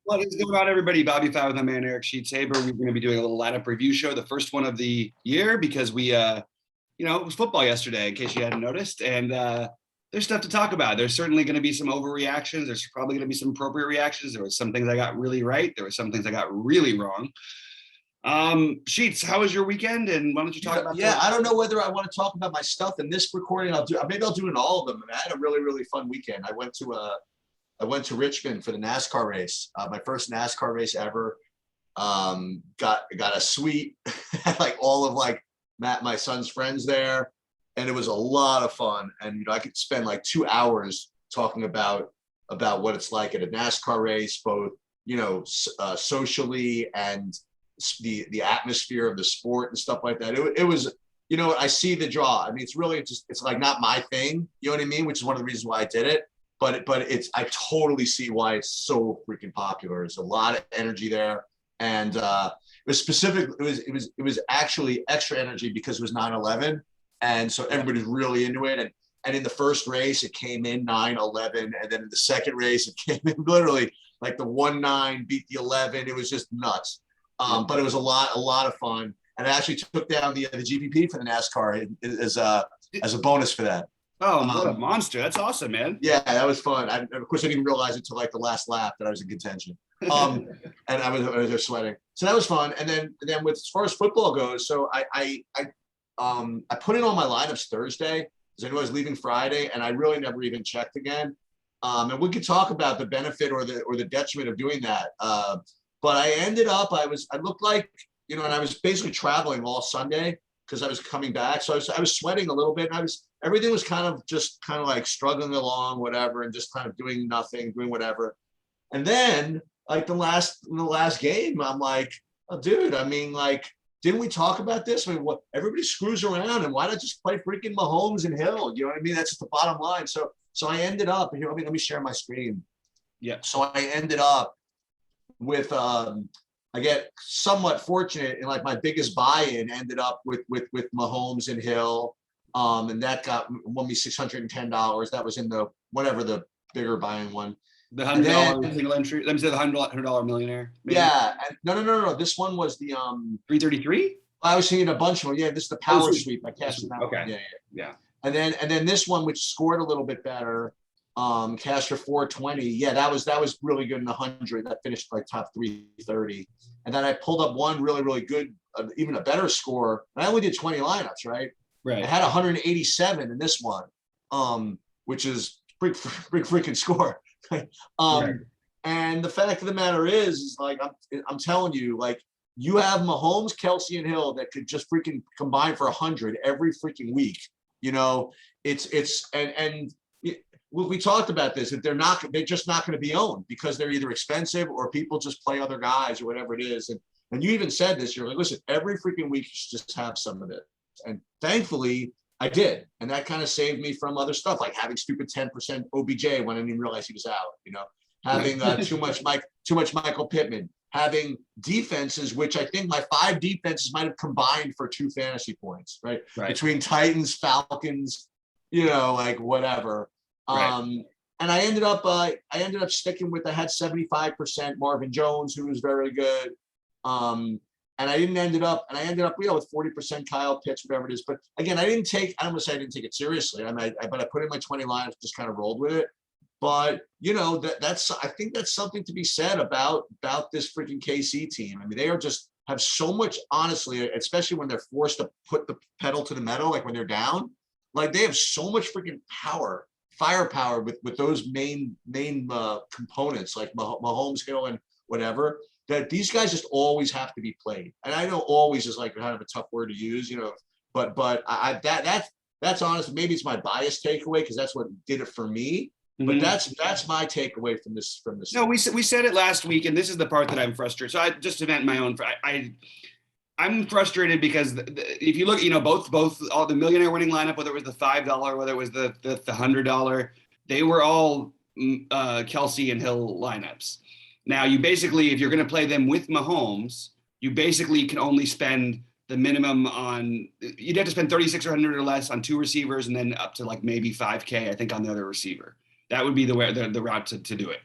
What is going on, everybody? BobbyFi with my man Eric Sheets Haber. We're going to be doing a little lineup review show, the first one of the year, because it was football yesterday, in case you hadn't noticed, and there's stuff to talk about. There's certainly going to be some overreactions. There's probably going to be some appropriate reactions. There was some things I got really right. There were some things I got really wrong. Sheets, how was your weekend? And why don't you talk about? Yeah, I don't know whether I want to talk about my stuff in this recording. Maybe I'll do it in all of them. I had a really fun weekend. I went to Richmond for the NASCAR race, my first NASCAR race ever. Got a suite, like all of my son's friends there, and it was a lot of fun. And I could spend like 2 hours talking about what it's like at a NASCAR race, both socially and the atmosphere of the sport and stuff like that. It was, I see the draw. I mean, it's like not my thing, you know what I mean? Which is one of the reasons why I did it. But I totally see why it's so freaking popular. There's a lot of energy there. And it was actually extra energy because it was 9/11. And so everybody's really into it. And in the first race, it came in 9/11. And then in the second race, it came in literally like the 1-9 beat the 11. It was just nuts. But it was a lot of fun. And I actually took down the GPP for the NASCAR as a bonus for that. Oh, what a monster. That's awesome, man. Yeah, that was fun. Of course, I didn't realize it until like the last lap that I was in contention. And I was just sweating. So that was fun. And then with as far as football goes, so I put in all my lineups Thursday because I knew I was leaving Friday, and I really never even checked again. And we could talk about the benefit or the detriment of doing that. But I ended up, I looked like, and I was basically traveling all Sunday because I was coming back. So I was sweating a little bit, and everything was kind of like struggling along, whatever, and just kind of doing nothing, doing whatever. And then like in the last game, I'm like, oh, dude, I mean, like, didn't we talk about this? I mean, what, everybody screws around, and why not just play freaking Mahomes and Hill? You know what I mean? That's just the bottom line. So I ended up here. Let me share my screen. Yeah. So I ended up with I get somewhat fortunate, and like my biggest buy-in ended up with Mahomes and Hill, and that won me $610. That was in the bigger buy-in one. The $100 single entry. Let me say the $100 millionaire. Maybe. Yeah, no. This one was the 333. I was seeing a bunch of them. Yeah, this is the power sweep. I cashed that. Okay. Yeah. And then this one, which scored a little bit better, cash for 420. Yeah, that was really good in the 100. That finished like top 330. And then I pulled up one really good, even a better score. And I only did 20 lineups, right? Right. I had 187 in this one, which is big freaking score. Right. And the fact of the matter is like I'm telling you, like, you have Mahomes, Kelsey, and Hill that could just freaking combine for 100 every freaking week. We talked about this, that they're just not going to be owned because they're either expensive or people just play other guys or whatever it is. And you even said this, you're like, listen, every freaking week you should just have some of this. And thankfully I did. And that kind of saved me from other stuff, like having stupid 10% OBJ when I didn't even realize he was out, having too much Michael Pittman, having defenses, which I think my 5 defenses might have combined for 2 fantasy points, right? Between Titans, Falcons, like whatever. Right. And I ended up sticking with, I had 75% Marvin Jones, who was very good. And I ended up with 40% Kyle Pitts, whatever it is. But again, I don't want to say I didn't take it seriously. But I put in my 20 lineups, just kind of rolled with it. But I think that's something to be said about this freaking KC team. I mean, they have so much, honestly, especially when they're forced to put the pedal to the metal, like when they're down, like they have so much freaking firepower with those main components like Mahomes, Hill, and whatever, that these guys just always have to be played. And I know always is like kind of a tough word to use, but that's honest. Maybe it's my biased takeaway because that's what did it for me. But that's my takeaway from this. No, we said it last week, and this is the part that I'm frustrated. So I just to vent my own. I'm frustrated because if you look, both all the millionaire winning lineup, whether it was the $5, whether it was the $100, they were all Kelsey and Hill lineups. Now, you basically, if you're going to play them with Mahomes, you basically can only spend the minimum on, you'd have to spend 3,600 or less on 2 receivers, and then up to like maybe 5K, I think, on the other receiver. That would be the route to do it.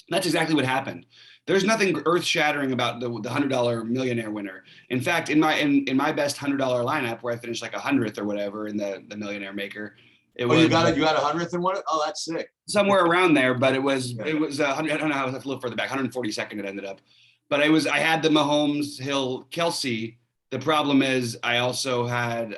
That's exactly what happened. There's nothing earth-shattering about the $100 millionaire winner. In fact, in my best $100 lineup, where I finished like 100th or whatever in the millionaire maker, it Oh, was you got it. You got 100th in one. Oh, that's sick. somewhere around there. But it was Yeah. 100. I don't know how, I have to look further back. 142nd it ended up. But I had the Mahomes, Hill, Kelsey. The problem is I also had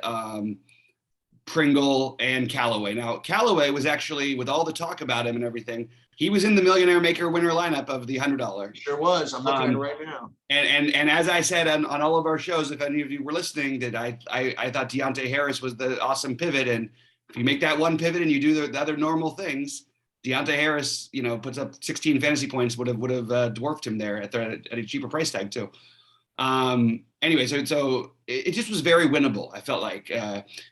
Pringle and Callaway. Now, Callaway was actually, with all the talk about him and everything, he was in the millionaire maker winner lineup of the $100. Sure was. I'm looking at it right now. And as I said on all of our shows, if any of you were listening, that I thought Deontay Harris was the awesome pivot. And if you make that one pivot and you do the other normal things, Deontay Harris, puts up 16 fantasy points, would have dwarfed him there at a cheaper price tag too. Anyway, so it just was very winnable. I felt like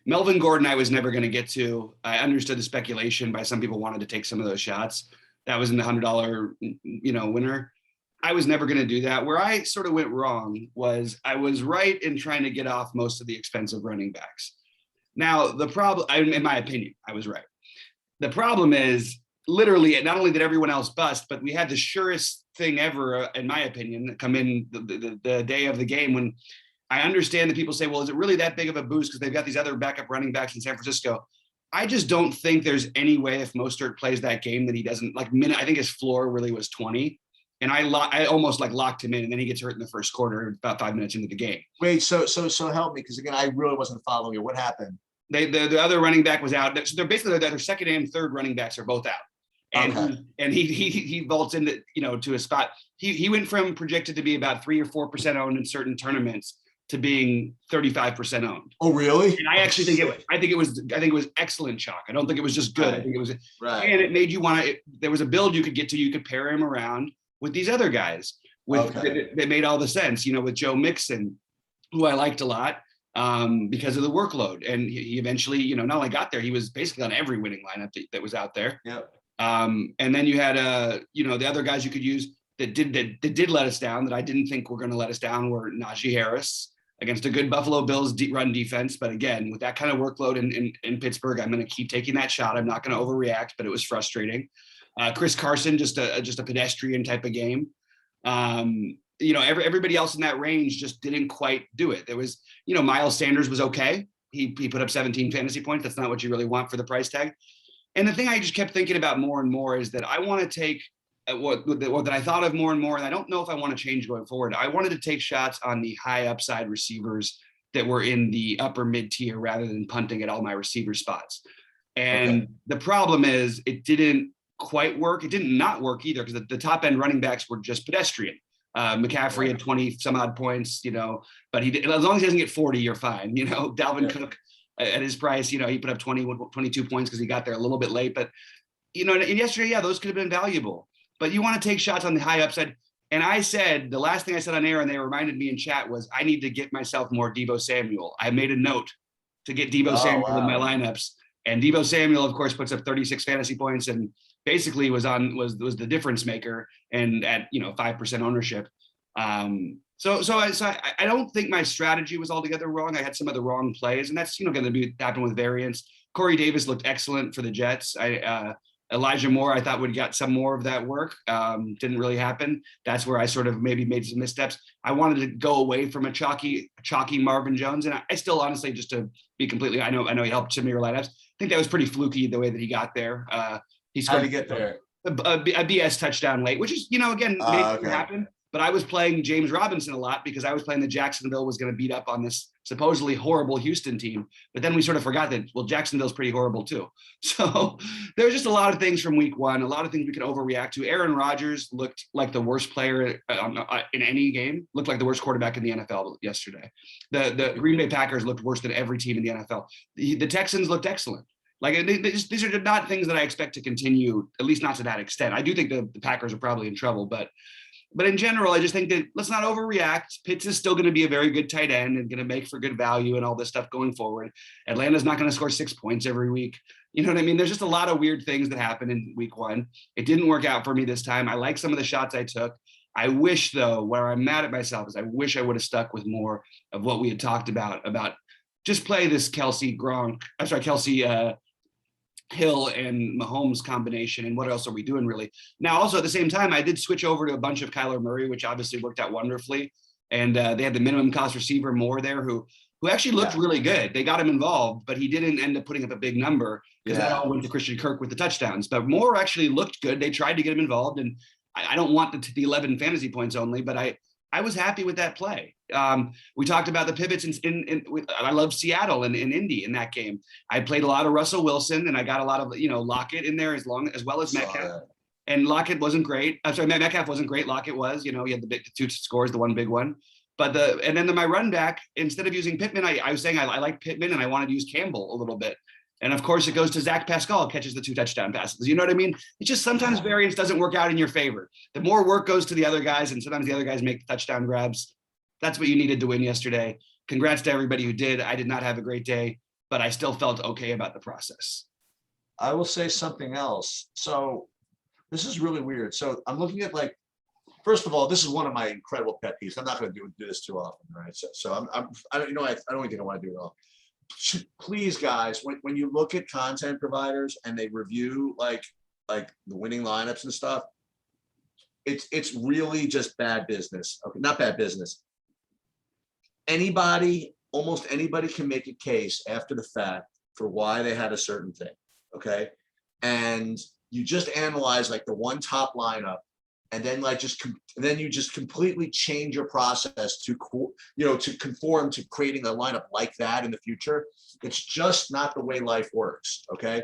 Melvin Gordon, I was never going to get to. I understood the speculation by some people wanted to take some of those shots. That was in the $100, winner. I was never going to do that. Where I sort of went wrong was I was right in trying to get off most of the expensive running backs. Now, the problem, in my opinion, I was right. The problem is literally not only did everyone else bust, but we had the surest thing ever, in my opinion, come in the day of the game when I understand that people say, well, is it really that big of a boost because they've got these other backup running backs in San Francisco? I just don't think there's any way if Mostert plays that game that he doesn't I think his floor really was 20. And I almost locked him in, and then he gets hurt in the first quarter, about 5 minutes into the game. Wait, so help me, because again, I really wasn't following you. What happened? The other running back was out. So they're basically their second and third running backs are both out. And he vaults into to a spot. He went from projected to be about 3 or 4% owned in certain tournaments to being 35% owned. Oh, really? And I actually think it was excellent chalk. I don't think it was just good. Right. I think it was right. And it made you want to. There was a build you could get to. You could pair him around with these other guys. That made all the sense. With Joe Mixon, who I liked a lot. Because of the workload, and he eventually, not only got there, he was basically on every winning lineup that was out there. Yep. And then you had the other guys you could use that did let us down, that I didn't think were going to let us down, were Najee Harris against a good Buffalo Bills run defense. But again, with that kind of workload in Pittsburgh, I'm going to keep taking that shot. I'm not going to overreact, but it was frustrating. Chris Carson, just a pedestrian type of game. Everybody else in that range just didn't quite do it. There was, Miles Sanders was okay. He put up 17 fantasy points. That's not what you really want for the price tag. And the thing I just kept thinking about more and more is that I want to take what that I thought of more and more, and I don't know if I want to change going forward. I wanted to take shots on the high upside receivers that were in the upper mid tier rather than punting at all my receiver spots. And the problem is it didn't quite work. It did not work either because the top end running backs were just pedestrian. McCaffrey had 20 some odd points, but he did, as long as he doesn't get 40, you're fine. Dalvin Cook at his price, he put up 22 points because he got there a little bit late. But, and yesterday, those could have been valuable. But you want to take shots on the high upside. And I said, the last thing I said on air, and they reminded me in chat, was I need to get myself more Deebo Samuel. I made a note to get Deebo Samuel in my lineups. And Deebo Samuel, of course, puts up 36 fantasy points and basically was the difference maker, and at 5% ownership. So I don't think my strategy was altogether wrong. I had some of the wrong plays, and that's going to happen with variance. Corey Davis looked excellent for the Jets. Elijah Moore, I thought would get some more of that work. Didn't really happen. That's where I sort of maybe made some missteps. I wanted to go away from a chalky Marvin Jones, and I still honestly, just to be completely, I know he helped some of your lineups. I think that was pretty fluky the way that he got there. He scored How did he get there? A BS touchdown late, which is, again, maybe happen. But I was playing James Robinson a lot because I was playing the Jacksonville was going to beat up on this supposedly horrible Houston team. But then we sort of forgot that, Jacksonville's pretty horrible too. So there's just a lot of things from week one, a lot of things we can overreact to. Aaron Rodgers looked like the worst player in any game, looked like the worst quarterback in the NFL yesterday. The Green Bay Packers looked worse than every team in the NFL. The Texans looked excellent. These are not things that I expect to continue, at least not to that extent. I do think the Packers are probably in trouble, but in general, I just think that let's not overreact. Pitts is still going to be a very good tight end and going to make for good value and all this stuff going forward. Atlanta's not going to score 6 points every week. You know what I mean? There's just a lot of weird things that happen in week one. It didn't work out for me this time. I like some of the shots I took. I wish, though, where I'm mad at myself is I wish I would have stuck with more of what we had talked about just play this Kelsey Hill and Mahomes combination, and what else are we doing really? Now, also at the same time, I did switch over to a bunch of Kyler Murray, which obviously worked out wonderfully. And they had the minimum cost receiver Moore there, who actually looked really good. They got him involved, but he didn't end up putting up a big number because that all went to Christian Kirk with the touchdowns. But Moore actually looked good. They tried to get him involved, and I don't want the 11 fantasy points only, but I was happy with that play. We talked about the pivots I love Seattle and Indy in that game. I played a lot of Russell Wilson, and I got a lot of Lockett in there as well as Metcalf. And Lockett wasn't great. I'm sorry, Metcalf wasn't great. Lockett was. He had the 2 scores, the one big one. But then my run back, instead of using Pittman, I was saying I like Pittman and I wanted to use Campbell a little bit. And of course, it goes to Zach Pascal, catches the 2 touchdown passes. You know what I mean? It's just sometimes variance doesn't work out in your favor. The more work goes to the other guys, and sometimes the other guys make the touchdown grabs. That's what you needed to win yesterday. Congrats to everybody who did. I did not have a great day, but I still felt okay about the process. I will say something else. So this is really weird. So I'm looking at, like, first of all, this is one of my incredible pet peeves. I'm not going to do this too often, right? So I don't think I want to do it all. Please, guys, when you look at content providers and they review like the winning lineups and stuff, it's really just bad business. Okay, not bad business. Almost anybody can make a case after the fact for why they had a certain thing. Okay, and you just analyze like the one top lineup, and then then you just completely change your process to conform to creating a lineup like that in the future. It's just not the way life works. Okay,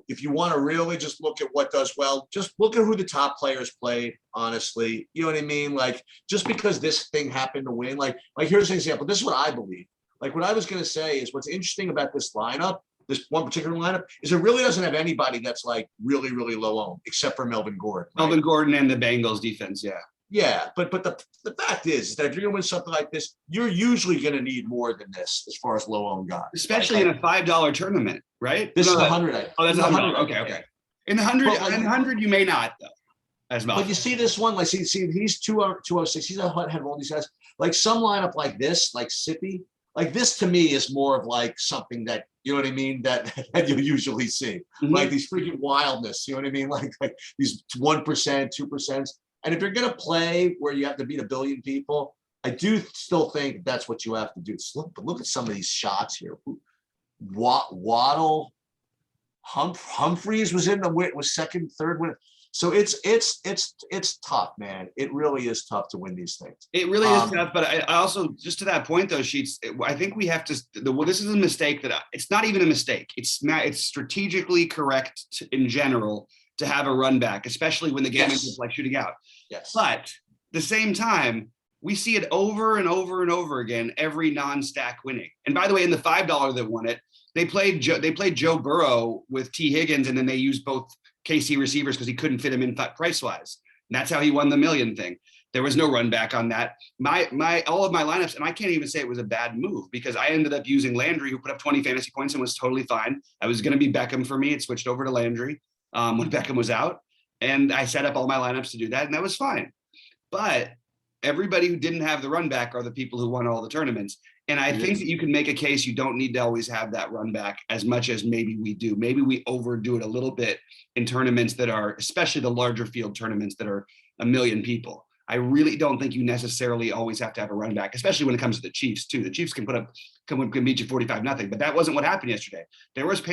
if you want to really just look at what does well, just look at who the top players played. Honestly, you know what I mean? Like, just because this thing happened to win, like here's an example. This is what I believe. Like, what I was going to say is what's interesting about this lineup. This one particular lineup is it really doesn't have anybody that's like really, really low owned, except for Melvin Gordon. Right? Melvin Gordon and the Bengals defense, yeah. Yeah, but the fact is that if you're going to win something like this, you're usually going to need more than this as far as low owned guys. Especially in a $5 tournament, right? This is 100. Oh, that's 100. Okay. In the 100, you may not, though. As much. But you see this one, like, see, he's 206. He's had all these guys. Like, some lineup like this, like Sippy, like this to me is more of like something that, you know what I mean, that you usually see. Mm-hmm. Like these freaking wildness, you know what I mean? Like these 1%, 2%. And if you're going to play where you have to beat 1 billion people, I do still think that's what you have to do. So look at some of these shots here. Waddle, Humphreys was second, third win. So it's tough, man. It really is tough to win these things. It really is tough. But I also, just to that point, though, Sheets, I think we have to. This is a mistake it's not even a mistake. It's strategically correct in general to have a run back, especially when the game is like shooting out. Yes. But at the same time, we see it over and over and over again. Every non-stack winning. And by the way, in the $5 that won it, they played Joe Burrow with T. Higgins, and then they used both KC receivers because he couldn't fit him in price-wise. And that's how he won the million thing. There was no run back on that. All of my lineups, and I can't even say it was a bad move because I ended up using Landry, who put up 20 fantasy points and was totally fine. I was going to be Beckham for me. It switched over to Landry when Beckham was out. And I set up all my lineups to do that, and that was fine. But everybody who didn't have the run back are the people who won all the tournaments. And I think that you can make a case you don't need to always have that run back as much as maybe we do. Maybe we overdo it a little bit in tournaments that are, especially the larger field tournaments that are 1 million people. I really don't think you necessarily always have to have a run back, especially when it comes to the Chiefs too. The Chiefs can beat you 45-0, but that wasn't what happened yesterday. There was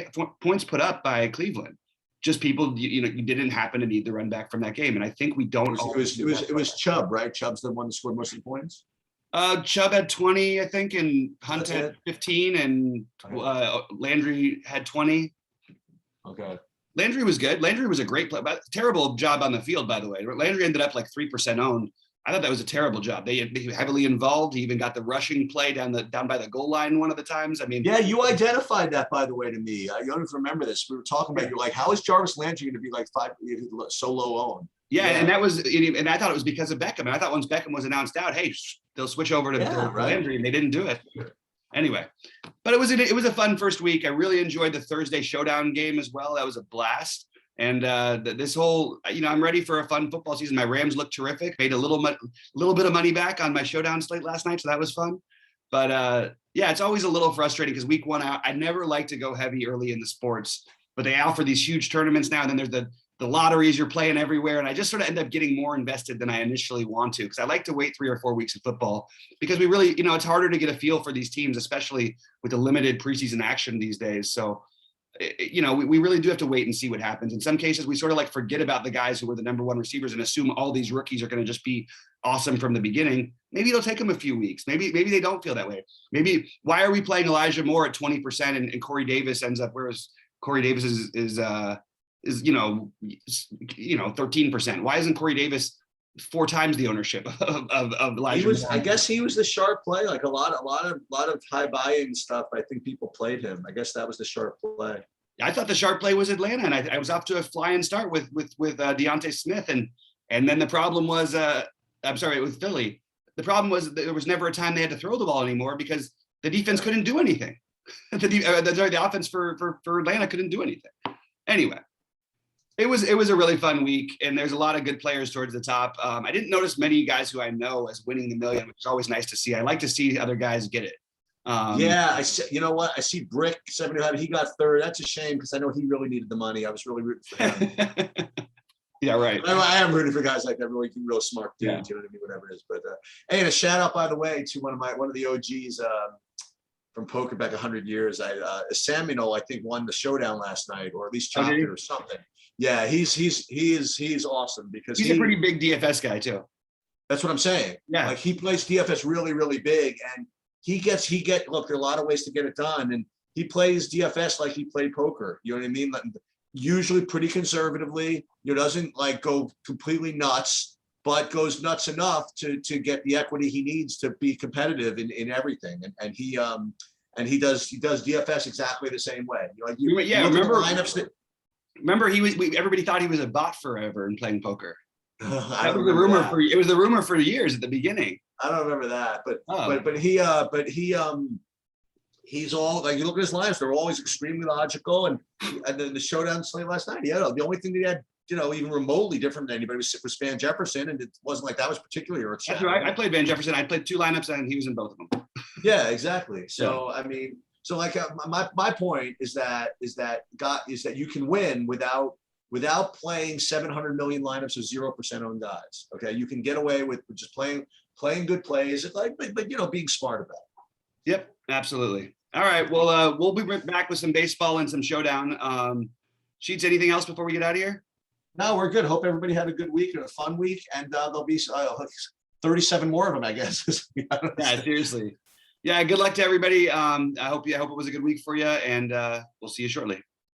points put up by Cleveland. Just people, you didn't happen to need the run back from that game. And I think we don't. It was Chubb, right? Chubb's the one that scored most of the points. Chubb had 20, I think, and Hunt had 15, and Landry had 20. Okay. Landry was good. Landry was a great play. Terrible job on the field, by the way. Landry ended up like 3% owned. I thought that was a terrible job. They heavily involved. He even got the rushing play down by the goal line one of the times. I mean, yeah, you identified that, by the way, to me. I don't remember this. We were talking about, you're like, how is Jarvis Landry going to be like so low owned? Yeah, and that was, and I thought it was because of Beckham. And I thought once Beckham was announced out, hey, they'll switch over to Landry, and they didn't do it. Anyway, but it was a fun first week. I really enjoyed the Thursday Showdown game as well. That was a blast. And this whole, I'm ready for a fun football season. My Rams look terrific. Made a little bit of money back on my Showdown slate last night, so that was fun. But yeah, it's always a little frustrating because week one, I never like to go heavy early in the sports but they offer these huge tournaments now. And then there's the lotteries you're playing everywhere. And I just sort of end up getting more invested than I initially want to, because I like to wait 3 or 4 weeks of football, because we really, it's harder to get a feel for these teams, especially with the limited preseason action these days. So, we really do have to wait and see what happens. In some cases, we sort of like forget about the guys who were the number one receivers and assume all these rookies are going to just be awesome from the beginning. Maybe it'll take them a few weeks. Maybe they don't feel that way. Maybe why are we playing Elijah Moore at 20% and Corey Davis ends up, whereas Corey Davis is 13%. Why isn't Corey Davis 4 times the ownership of Elijah Moore? I guess he was the sharp play. Like a lot of high buy-in stuff. I think people played him. I guess that was the sharp play. I thought the sharp play was Atlanta, and I was off to a flying start with Deontay Smith, and then the problem was with Philly. The problem was there was never a time they had to throw the ball anymore because the defense couldn't do anything. The offense for Atlanta couldn't do anything. Anyway, it was a really fun week, and there's a lot of good players towards the top. I didn't notice many guys who I know as winning the million, which is always nice to see. I like to see other guys get it. I see. You know what? I see Brick 75. He got third. That's a shame because I know he really needed the money. I was really rooting for him. Yeah, right. I am rooting for guys like that. Really smart dudes. Yeah. You know what I mean? Whatever it is. But hey, and a shout out by the way to one of the OGs from poker back 100 years. Samuel, I think, won the showdown last night, or at least chopped it or something. Yeah, he's awesome because he's a pretty big DFS guy too. That's what I'm saying. Yeah, like he plays DFS really, really big, and look, there are a lot of ways to get it done, and he plays DFS like he played poker. You know what I mean? Usually pretty conservatively. Doesn't like go completely nuts, but goes nuts enough to get the equity he needs to be competitive in everything. And he does DFS exactly the same way. Remember lineups that. Remember, everybody thought he was a bot forever in playing poker. That was the rumor it was the rumor for years at the beginning. I don't remember that, but he's all like, you look at his lineups, they're always extremely logical. And then the showdown slate last night, the only thing that he had, even remotely different than anybody was Van Jefferson, and it wasn't like that was particularly That's right. I played Van Jefferson. I played 2 lineups, and he was in both of them. Yeah, exactly. So I mean, so like my point is that you can win without playing 700 million lineups of 0% owned guys. Okay, you can get away with just playing good plays, but being smart about it. Yep, absolutely. All right, well, we'll be back with some baseball and some showdown. Sheets, anything else before we get out of here? No, we're good. Hope everybody had a good week and a fun week, and there'll be 37 more of them, I guess. Yeah, seriously. Yeah, good luck to everybody. I hope it was a good week for you, and we'll see you shortly.